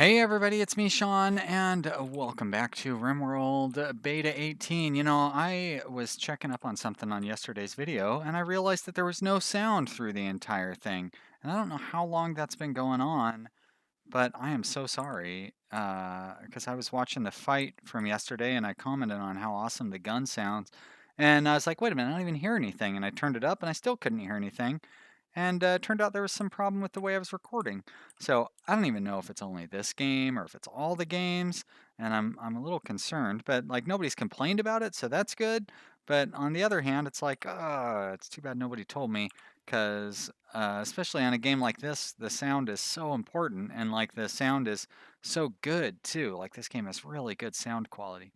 Hey everybody, it's me, Sean, and welcome back to Rimworld Beta 18. I was checking up on something on yesterday's video, and I realized that there was no sound through the entire thing. And I don't know how long that's been going on, but I am so sorry, because I was watching the fight from yesterday, and I commented on how awesome the gun sounds. And I was like, wait a minute, I don't even hear anything. And I turned it up, and I still couldn't hear anything. And it turned out there was some problem with the way I was recording. So I don't even know if it's only this game or if it's all the games, and I'm a little concerned. But like nobody's complained about it, so that's good. But on the other hand, it's like, it's too bad nobody told me, because especially on a game like this, the sound is so important, and like the sound is so good too. Like this game has really good sound quality.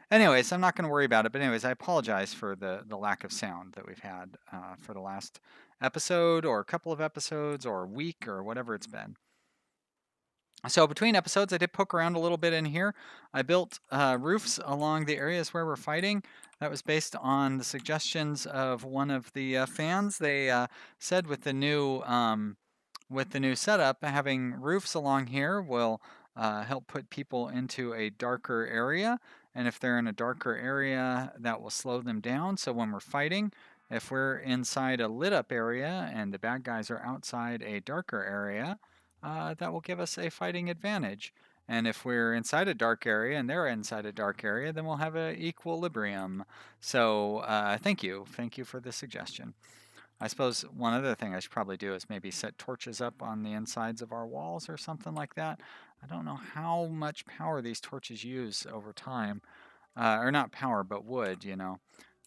Anyways, I'm not going to worry about it. But anyways, I apologize for the lack of sound that we've had for the last episode or a couple of episodes or a week or whatever it's been. So between episodes, I did poke around a little bit in here. I built roofs along the areas where we're fighting. That was based on the suggestions of one of the fans. They said with the new setup, having roofs along here will help put people into a darker area. And if they're in a darker area, that will slow them down. So when we're fighting, if we're inside a lit up area and the bad guys are outside a darker area, that will give us a fighting advantage. And if we're inside a dark area and they're inside a dark area, then we'll have an equilibrium. So thank you. Thank you for the suggestion. I suppose one other thing I should probably do is maybe set torches up on the insides of our walls or something like that. I don't know how much power these torches use over time. Or not power, but wood.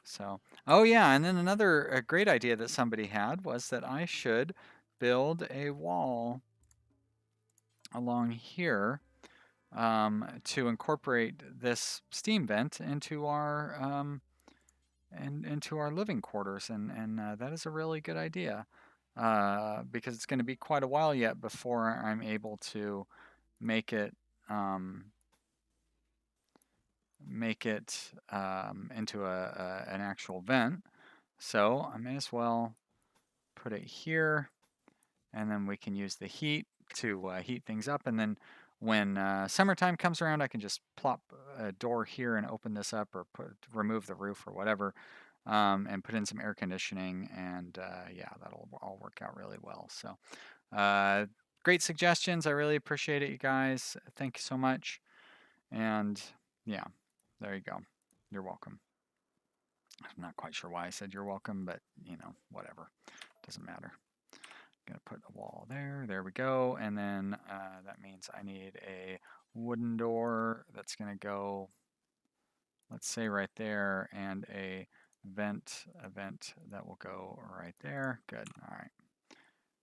So, oh yeah, and then another great idea that somebody had was that I should build a wall along here to incorporate this steam vent into our living quarters, and that is a really good idea because it's going to be quite a while yet before I'm able to make it um, into an actual vent. So I may as well put it here, and then we can use the heat to heat things up. And then when summertime comes around, I can just plop a door here and open this up, or remove the roof or whatever, and put in some air conditioning. And yeah, that'll all work out really well. So uh, great suggestions. I really appreciate it, you guys. Thank you so much. And yeah, there you go. You're welcome. I'm not quite sure why I said you're welcome, but whatever. Doesn't matter. Gonna put a wall there. There we go. And then that means I need a wooden door that's gonna go, let's say right there, and a vent that will go right there. Good. All right.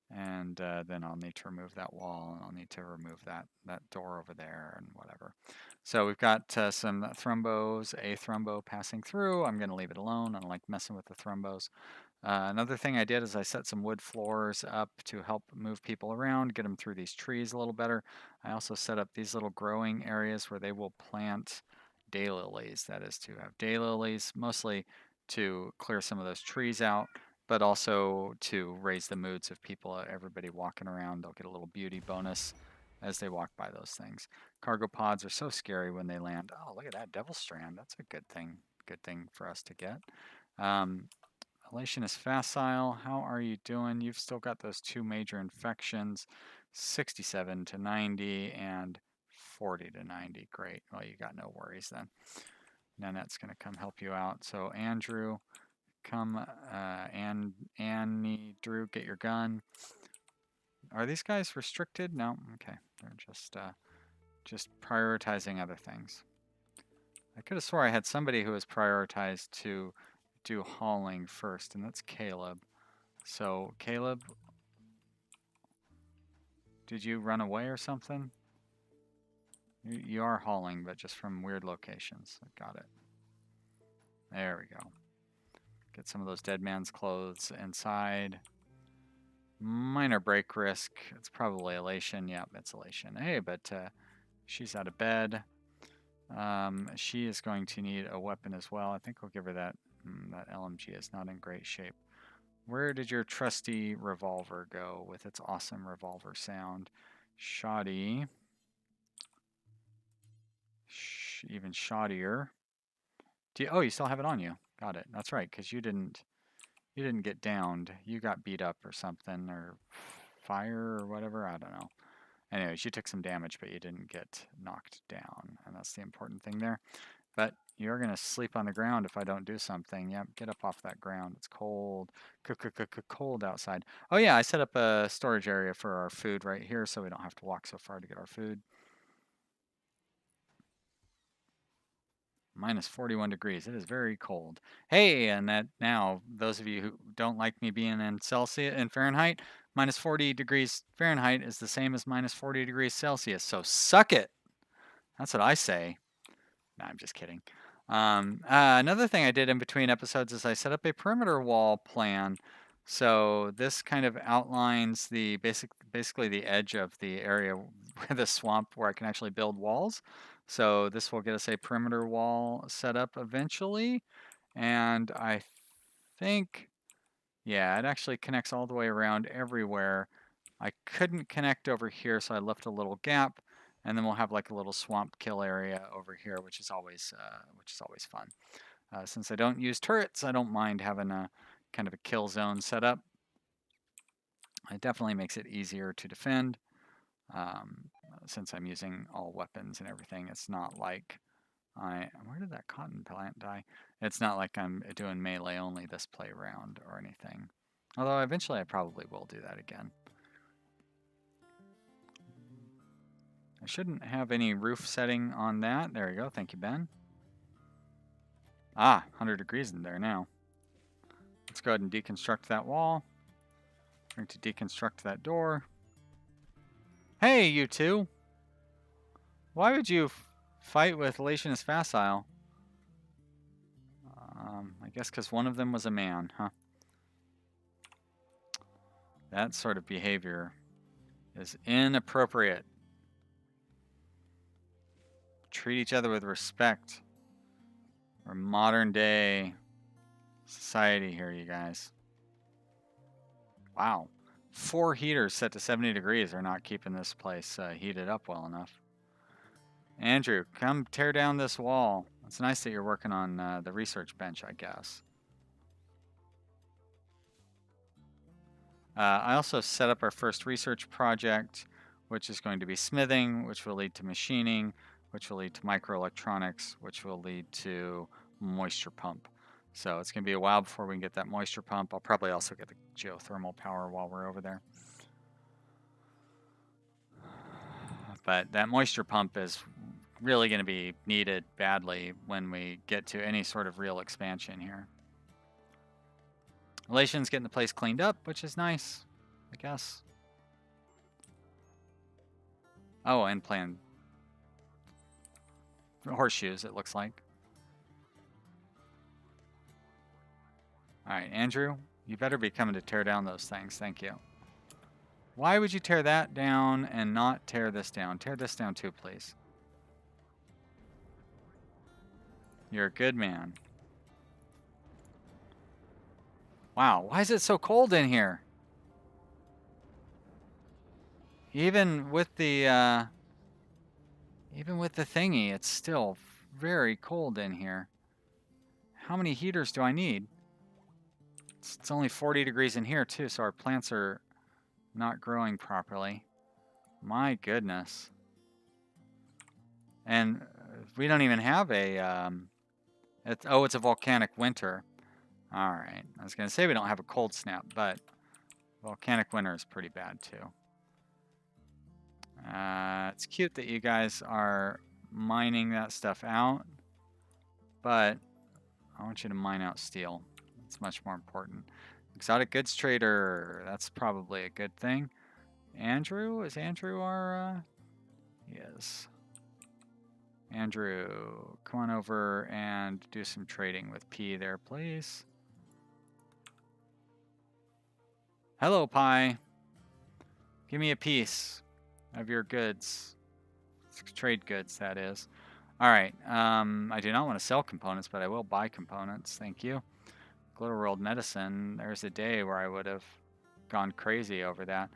And then I'll need to remove that wall, and I'll need to remove that door over there, and whatever. So we've got some thrombos, a thrombo passing through. I'm going to leave it alone. I don't like messing with the thrombos. Another thing I did is I set some wood floors up to help move people around, get them through these trees a little better. I also set up these little growing areas where they will plant daylilies. That is to have daylilies, mostly to clear some of those trees out, but also to raise the moods of people. Everybody walking around, they'll get a little beauty bonus as they walk by those things. Cargo pods are so scary when they land. Oh, look at that devil strand. That's a good thing. Good thing for us to get. Elation is facile. How are you doing? You've still got those two major infections, 67 to 90 and 40 to 90. Great. Well, you got no worries then. Nanette's going to come help you out. So Andrew, come, Annie, Drew, get your gun. Are these guys restricted? No. Okay. They're just prioritizing other things. I could have swore I had somebody who was prioritized to do hauling first, and that's Kaleb. So, Kaleb, did you run away or something? You are hauling, but just from weird locations. I got it. There we go. Get some of those dead man's clothes inside. Minor break risk. It's probably elation. Yep, it's elation. Hey, but she's out of bed. She is going to need a weapon as well. I think we'll give her that. That LMG is not in great shape. Where did your trusty revolver go with its awesome revolver sound? Shoddy. even shoddier. Oh, you still have it on you. Got it. That's right, because you didn't get downed. You got beat up or something, or fire or whatever. I don't know. Anyways, you took some damage, but you didn't get knocked down, and that's the important thing there. But you're going to sleep on the ground if I don't do something. Yep, get up off that ground. It's cold. Cold outside. Oh yeah, I set up a storage area for our food right here so we don't have to walk so far to get our food. Minus 41 degrees. It is very cold. Hey, and that now, those of you who don't like me being in Celsius and Fahrenheit, minus 40 degrees Fahrenheit is the same as minus 40 degrees Celsius. So suck it. That's what I say. No, I'm just kidding. Another thing I did in between episodes is I set up a perimeter wall plan. So this kind of outlines the basically the edge of the area where the swamp where I can actually build walls. So this will get us a perimeter wall set up eventually. And I think, yeah, it actually connects all the way around everywhere. I couldn't connect over here, so I left a little gap. And then we'll have like a little swamp kill area over here, which is always fun. Since I don't use turrets, I don't mind having a kind of a kill zone set up. It definitely makes it easier to defend. Since I'm using all weapons and everything, it's not like where did that cotton plant die? It's not like I'm doing melee only this play round or anything. Although eventually I probably will do that again. I shouldn't have any roof setting on that. There we go. Thank you, Ben. Ah, 100 degrees in there now. Let's go ahead and deconstruct that wall. I'm going to deconstruct that door. Hey, you two. Why would you fight with Latinus Facile? I guess because one of them was a man, huh? That sort of behavior is inappropriate. Treat each other with respect. We're modern day society here, you guys. Wow. 4 heaters set to 70 degrees are not keeping this place heated up well enough. Andrew, come tear down this wall. It's nice that you're working on the research bench, I guess. I also set up our first research project, which is going to be smithing, which will lead to machining, which will lead to microelectronics, which will lead to moisture pump. So it's going to be a while before we can get that moisture pump. I'll probably also get the geothermal power while we're over there. But that moisture pump is really going to be needed badly when we get to any sort of real expansion here. Relations getting the place cleaned up, which is nice, I guess. Oh, and plan horseshoes, it looks like. All right, Andrew, you better be coming to tear down those things. Thank you. Why would you tear that down and not tear this down? Tear this down too, please. You're a good man. Wow, why is it so cold in here? Even with the thingy, it's still very cold in here. How many heaters do I need? It's only 40 degrees in here too, so our plants are not growing properly. My goodness. And we don't even have a it's a volcanic winter. All right. I was going to say we don't have a cold snap, but volcanic winter is pretty bad too. It's cute that you guys are mining that stuff out, but I want you to mine out steel. It's much more important. Exotic goods trader, that's probably a good thing. Andrew, is Andrew our, yes. Andrew, come on over and do some trading with P there, please. Hello, Pi. Give me a piece of your goods. Trade goods, that is. All right. I do not want to sell components, but I will buy components. Thank you. Glitter World Medicine. There's a day where I would have gone crazy over that.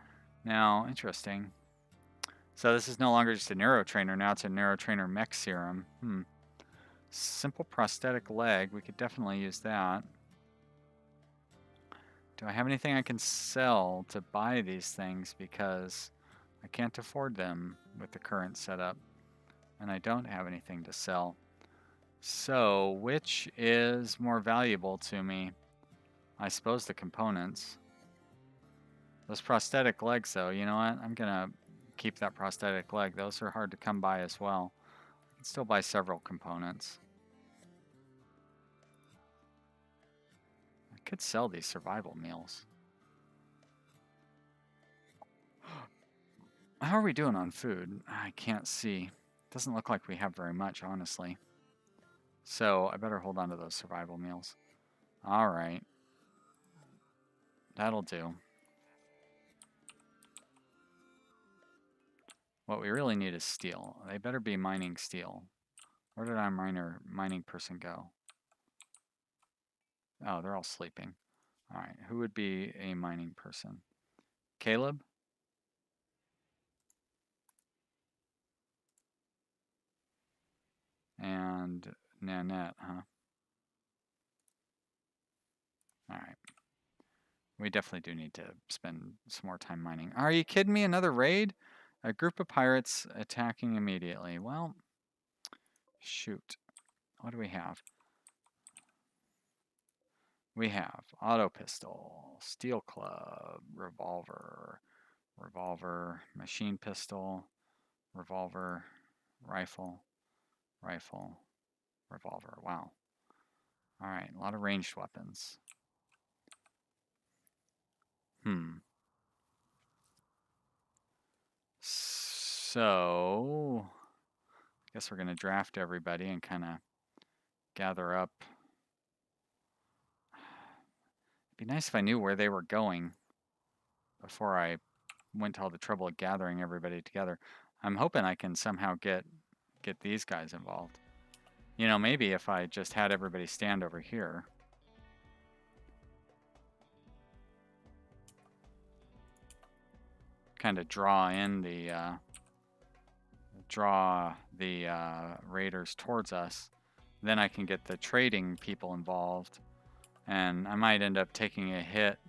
Now, interesting. So this is no longer just a neurotrainer. Now it's a neurotrainer mech serum. Simple prosthetic leg. We could definitely use that. Do I have anything I can sell to buy these things? Because I can't afford them with the current setup. And I don't have anything to sell. So, which is more valuable to me? I suppose the components. Those prosthetic legs, though, you know what? I'm going to keep that prosthetic leg. Those are hard to come by as well. I can still buy several components. I could sell these survival meals. How are we doing on food? I can't see. Doesn't look like we have very much, honestly. So I better hold on to those survival meals. All right. That'll do. What we really need is steel. They better be mining steel. Where did our mining person go? Oh, they're all sleeping. All right. Who would be a mining person? Kaleb? And Nanette, huh? All right. We definitely do need to spend some more time mining. Are you kidding me? Another raid? A group of pirates attacking immediately. Well, shoot. What do we have? We have auto pistol, steel club, revolver, machine pistol, revolver, rifle, revolver. Wow. All right, a lot of ranged weapons. So, I guess we're going to draft everybody and kind of gather up. It'd be nice if I knew where they were going before I went to all the trouble of gathering everybody together. I'm hoping I can somehow get these guys involved. You know, maybe if I just had everybody stand over here. Kind of draw the raiders towards us. Then I can get the trading people involved. And I might end up taking a hit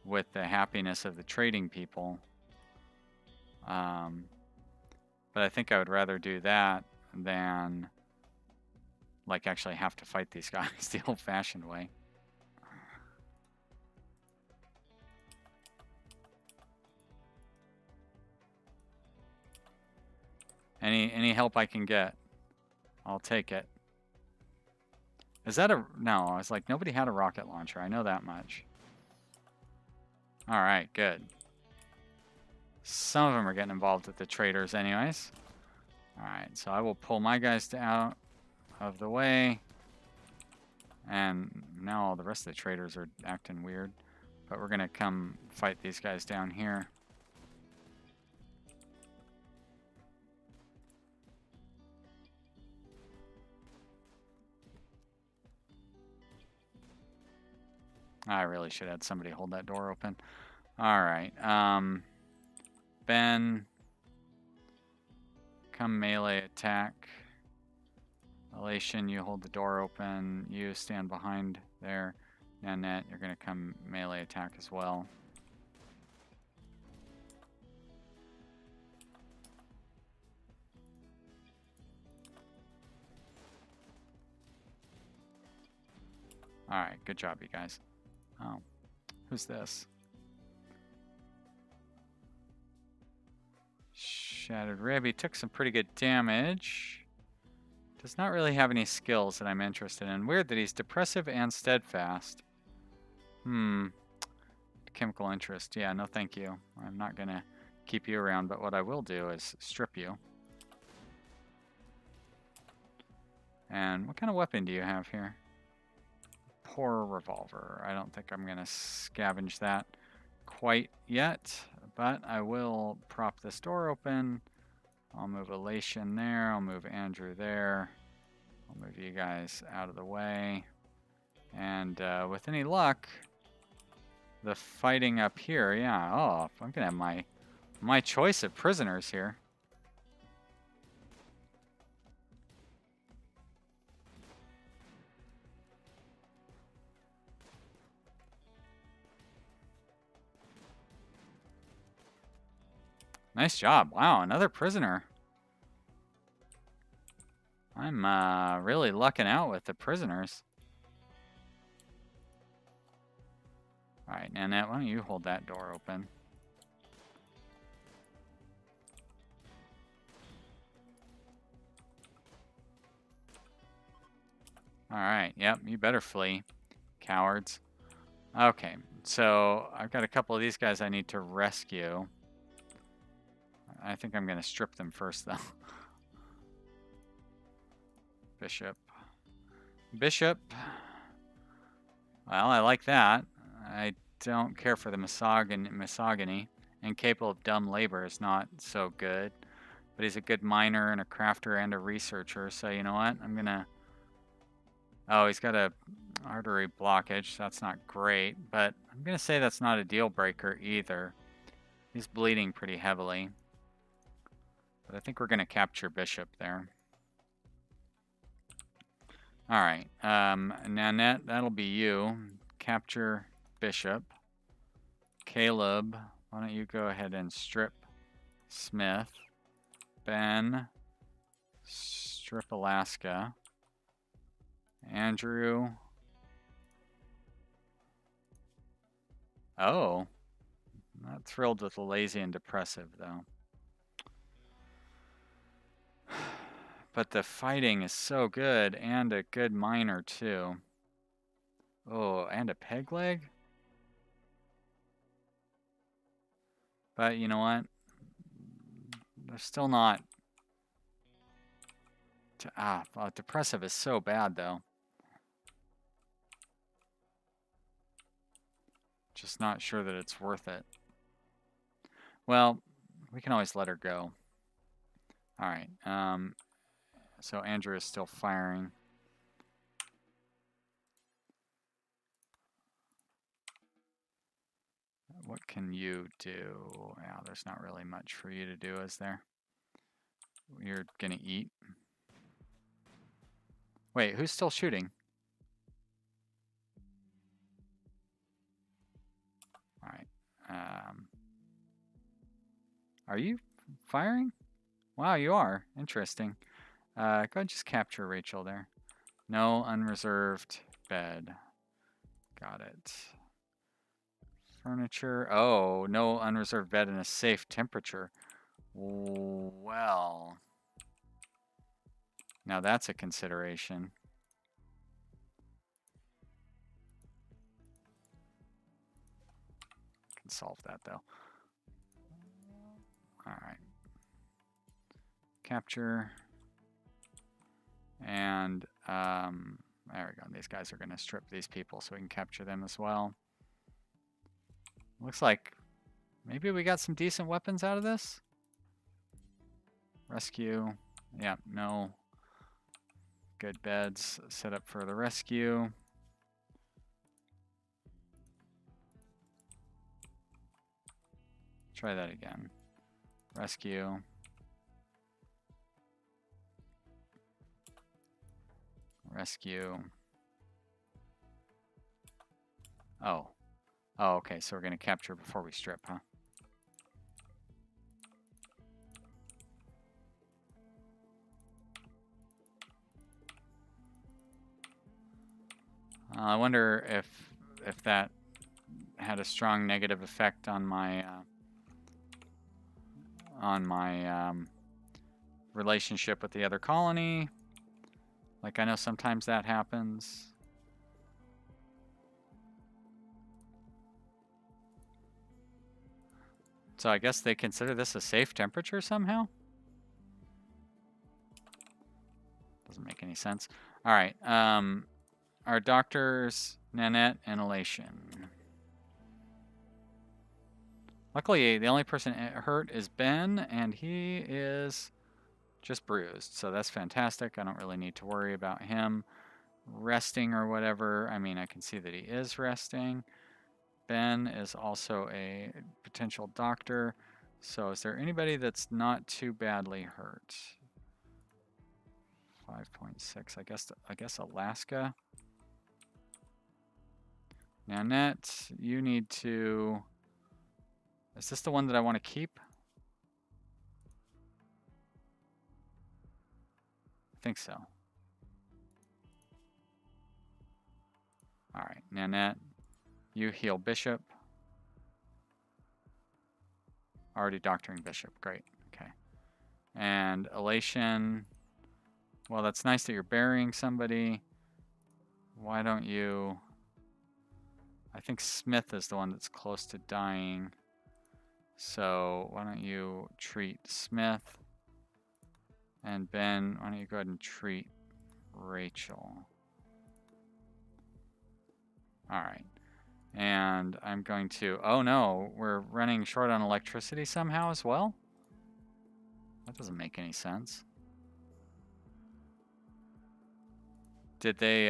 with the happiness of the trading people. But I think I would rather do that than like actually have to fight these guys the old-fashioned way. Any help I can get, I'll take it. Is that a... No, I was like, nobody had a rocket launcher. I know that much. Alright, good. Some of them are getting involved with the traders anyways. Alright, so I will pull my guys out of the way. And now all the rest of the traders are acting weird. But we're going to come fight these guys down here. I really should have had somebody hold that door open. Alright. Ben. Come melee attack. Elation, you hold the door open. You stand behind there. Nanette, you're going to come melee attack as well. Alright, good job, you guys. Oh, who's this? Shattered Rib. He took some pretty good damage. Does not really have any skills that I'm interested in. Weird that he's depressive and steadfast. Chemical interest. Yeah, no thank you. I'm not going to keep you around, but what I will do is strip you. And what kind of weapon do you have here? Poor revolver. I don't think I'm going to scavenge that quite yet, but I will prop this door open. I'll move Elation there. I'll move Andrew there. I'll move you guys out of the way. And with any luck, the fighting up here, yeah. Oh, I'm going to have my choice of prisoners here. Nice job. Wow, another prisoner. I'm really lucking out with the prisoners. Alright, Nanette, why don't you hold that door open? Alright, yep, you better flee, cowards. Okay, so I've got a couple of these guys I need to rescue. I think I'm going to strip them first, though. Bishop. Bishop. Well, I like that. I don't care for the misogyny. Incapable of dumb labor is not so good. But he's a good miner and a crafter and a researcher. So you know what? I'm going to... Oh, he's got a artery blockage. That's not great. But I'm going to say that's not a deal breaker either. He's bleeding pretty heavily. But I think we're going to capture Bishop there. Alright, Nanette, that'll be you. Capture Bishop. Kaleb, why don't you go ahead and strip Smith. Ben, strip Alaska. Andrew. Oh, not thrilled with the lazy and depressive, though. But the fighting is so good, and a good miner, too. Oh, and a peg leg? But you know what? They're still not... well, depressive is so bad, though. Just not sure that it's worth it. Well, we can always let her go. Alright, so Andrew is still firing. What can you do? Yeah, there's not really much for you to do, is there? You're gonna eat. Wait, who's still shooting? Alright. Are you firing? Wow, you are. Interesting. Go ahead and just capture Rachel there. No unreserved bed. Got it. Furniture. Oh, no unreserved bed in a safe temperature. Well. Now that's a consideration. Can solve that though. Alright. Capture. And there we go. These guys are going to strip these people so we can capture them as well. Looks like maybe we got some decent weapons out of this. Rescue. Yeah, no good beds set up for the rescue. Try that again. Rescue. Rescue. Oh. Oh, okay, so we're going to capture before we strip, huh? I wonder if that had a strong negative effect on my relationship with the other colony. Like, I know sometimes that happens. So I guess they consider this a safe temperature somehow? Doesn't make any sense. All right. Our doctors, Nanette and Elation. Luckily, the only person hurt is Ben, and he is just bruised. So that's fantastic. I don't really need to worry about him resting or whatever. I mean, I can see that he is resting. Ben is also a potential doctor. So is there anybody that's not too badly hurt? 5.6. I guess Alaska. Nanette, you need to... Is this the one that I want to keep? I think so. All right, Nanette, you heal Bishop. Already doctoring Bishop. Great. Okay. And Elation. Well, that's nice that you're burying somebody. Why don't you... I think Smith is the one that's close to dying. So why don't you treat Smith? And Ben, why don't you go ahead and treat Rachel? All right. And I'm going to... Oh no, we're running short on electricity somehow as well? That doesn't make any sense. Did they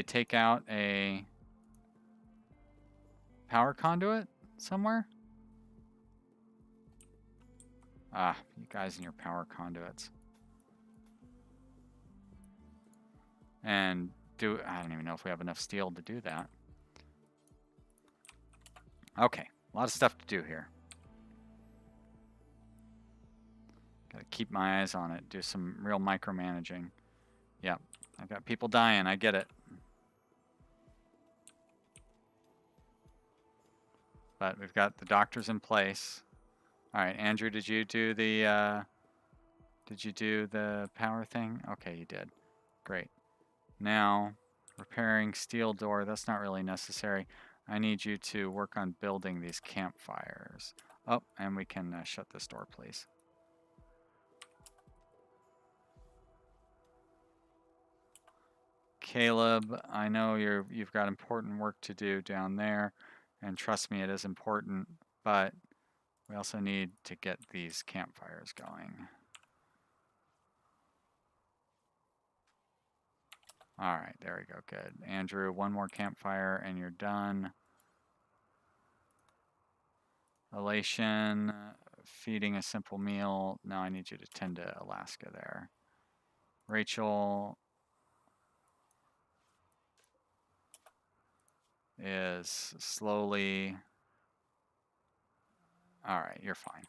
take out a power conduit somewhere? Ah, you guys and your power conduits. And I don't even know if we have enough steel to do that. Okay, a lot of stuff to do here. Gotta keep my eyes on it, do some real micromanaging. Yep, I've got people dying, I get it. But we've got the doctors in place. All right, Andrew, did you do the power thing? Okay, you did. Great. Now, repairing steel door, that's not really necessary. I need you to work on building these campfires. Oh, and we can shut this door, please. Kaleb, I know you've got important work to do down there, and trust me, it is important, but we also need to get these campfires going. All right, there we go, good. Andrew, one more campfire and you're done. Elation, feeding a simple meal. Now I need you to tend to Alaska there. Rachel is slowly... All right, you're fine.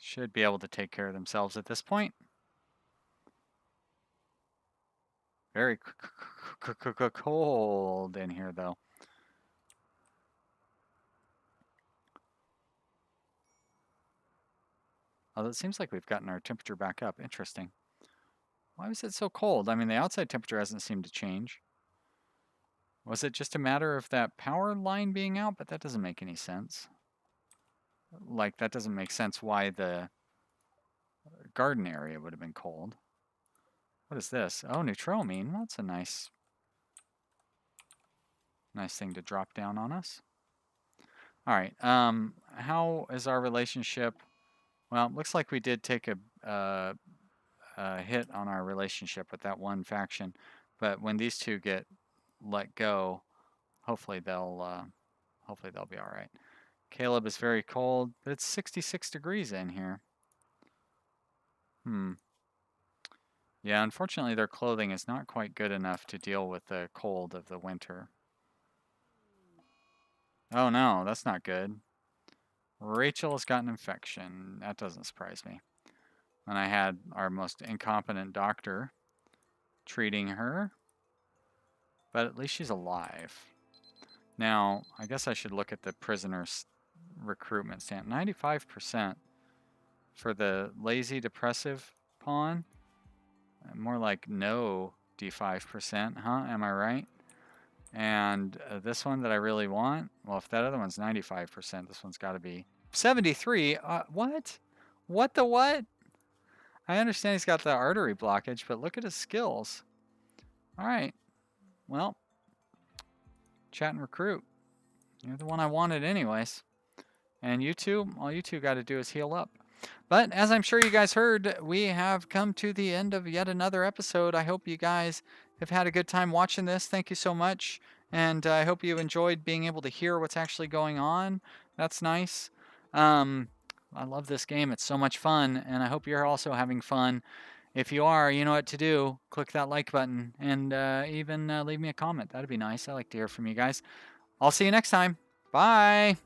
Should be able to take care of themselves at this point. Very cold in here, though. Although it seems like we've gotten our temperature back up. Interesting. Why was it so cold? I mean, the outside temperature hasn't seemed to change. Was it just a matter of that power line being out? But that doesn't make any sense. Like, that doesn't make sense why the garden area would have been cold. What is this? Oh, neutropamine. That's a nice thing to drop down on us. All right. How is our relationship? Well, it looks like we did take a hit on our relationship with that one faction, but when these two get let go, hopefully they'll be all right. Kaleb is very cold, but it's 66 degrees in here. Yeah, unfortunately their clothing is not quite good enough to deal with the cold of the winter. Oh no, that's not good. Rachel has got an infection. That doesn't surprise me. And I had our most incompetent doctor treating her, but at least she's alive. Now, I guess I should look at the prisoner's recruitment stamp. 95% for the lazy depressive pawn. More like no D5%, huh? Am I right? And this one that I really want, well, if that other one's 95%, this one's got to be 73. What? What the what? I understand he's got the artery blockage, but look at his skills. All right. Well, chat and recruit. You're the one I wanted anyways. And you two, all you two got to do is heal up. But as I'm sure you guys heard, we have come to the end of yet another episode. I hope you guys have had a good time watching this. Thank you so much. And I hope you enjoyed being able to hear what's actually going on. That's nice. I love this game. It's so much fun. And I hope you're also having fun. If you are, you know what to do. Click that like button and even leave me a comment. That'd be nice. I like to hear from you guys. I'll see you next time. Bye.